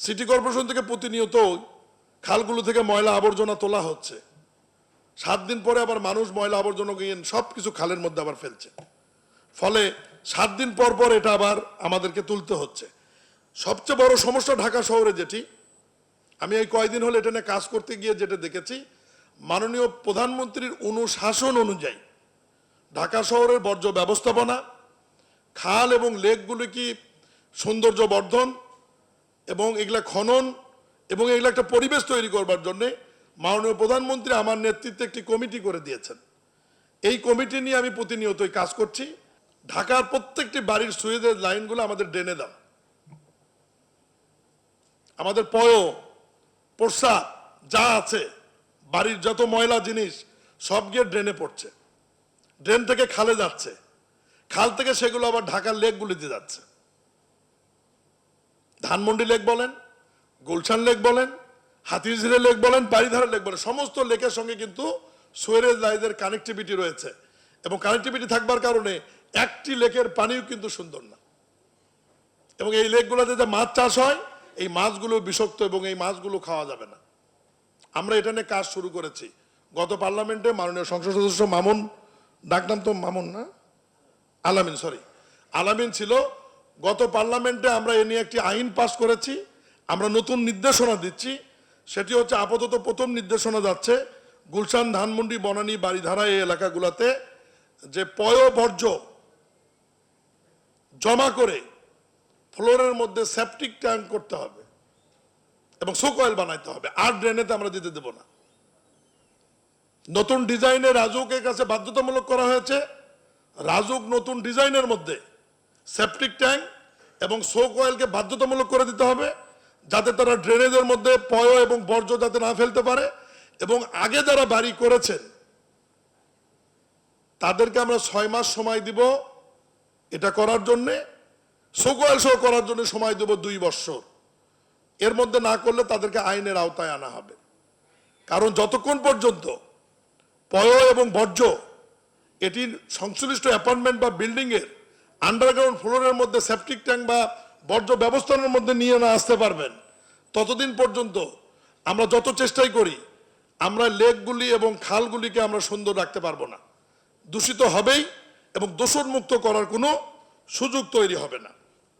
City corporation থেকে প্রতিনিয়ত খালগুলো থেকে ময়লা আবর্জনা তোলা হচ্ছে। 7 দিন পরে আবার মানুষ ময়লা আবর্জনা গিয়ে সব কিছু খালের মধ্যে আবার ফেলছে, ফলে 7 দিন পর পর এটা আবার আমাদেরকে তুলতে হচ্ছে। সবচেয়ে বড় সমস্যা ঢাকা শহরে যেটি, আমি এই কয়েকদিন হলে এটা নিয়ে কাজ করতে গিয়ে যেটা দেখেছি, মাননীয় প্রধানমন্ত্রীর অনুশাসন অনুযায়ী ঢাকা শহরের বর্জ্য ব্যবস্থাপনা, খাল এবং লেকগুলি কি সৌন্দর্য বর্ধন এবং এগুলা খনন এবং এগুলা একটা পরিবেশ তৈরি করবার জন্যে মাননীয় প্রধানমন্ত্রী আমার নেতৃত্বে একটি কমিটি করে দিয়েছেন। এই কমিটি নিয়ে আমি প্রতিনিয়তই কাজ করছি। ঢাকার প্রত্যেকটি বাড়ির সুইচের লাইনগুলো আমাদের ড্রেনে দাও। আমাদের প্রস্রাব যা আছে, বাড়ির যত ময়লা জিনিস সব গিয়ে ড্রেনে পড়ছে, ড্রেন থেকে খালে যাচ্ছে, খাল থেকে সেগুলো আবার ঢাকার লেকগুলিতে যাচ্ছে। ধানমন্ডি লেক বলেন, গুলশান লেক বলেন, হাতিরঝিলে লেক বলেন, বাড়িধারা লেক বলেন, সমস্ত লেকের সঙ্গে কিন্তু সুয়েরেজ লাইনের কানেক্টিভিটি রয়েছে এবং কানেক্টিভিটি থাকবার কারণে একটি লেকের পানিও কিন্তু সুন্দর না। এবং এই লেকগুলোতে যে মাছ চাষ হয়, এই মাছগুলো বিষাক্ত এবং এই মাছগুলো খাওয়া যাবে না। আমরা এটা নিয়ে কাজ শুরু করেছি। গত পার্লামেন্টে মাননীয় সংসদ সদস্য মামুন, ডাকনাম তো মামুন না, আলামিন ছিল। গত পার্লামেন্টে আমরা এ নিয়ে একটি আইন পাস করেছি। আমরা নতুন নির্দেশনা দিচ্ছি, সেটি হচ্ছে আপাতত প্রথম নির্দেশনা যাচ্ছে গুলশান, ধানমন্ডি, বনানী, বাড়িধারা এই এলাকাগুলোতে যে বর্জ্য জমা করে ফ্লোরের মধ্যে সেপটিক ট্যাঙ্ক করতে হবে এবং সোকয়েল বানাইতে হবে, আর ড্রেনেতে আমরা দিতে দেব না। নতুন ডিজাইনে রাজুকের কাছে বাধ্যতামূলক করা হয়েছে। রাজুক নতুন ডিজাইনের মধ্যে সেপটিক ট্যাঙ্ক এবং সোকয়েলকে বাধ্যতামূলক করে দিতে হবে, যাতে তারা ড্রেনেজের মধ্যে এবং বর্জ্য যাতে না ফেলতে পারে। এবং আগে যারা বাড়ি করেছেন তাদেরকে আমরা 6 মাস সময় দিব এটা করার জন্যে, সোকয়েল সহ করার জন্য সময় দেব 2 বছর। এর মধ্যে না করলে তাদেরকে আইনের আওতায় আনা হবে। কারণ যতক্ষণ পর্যন্ত এবং বর্জ্য এটির সংশ্লিষ্ট অ্যাপার্টমেন্ট বা বিল্ডিং এর আন্ডারগ্রাউন্ড ফ্লোরের মধ্যে সেপটিক ট্যাঙ্ক বা বর্জ্য ব্যবস্থাপনার মধ্যে নিয়ে না আসতে পারবেন, ততদিন পর্যন্ত আমরা যত চেষ্টাই করি আমরা লেকগুলি এবং খালগুলিকে আমরা সুন্দর রাখতে পারবো না। দূষিত হবেই এবং দূষণমুক্ত করার কোনো সুযোগ তৈরি হবে না।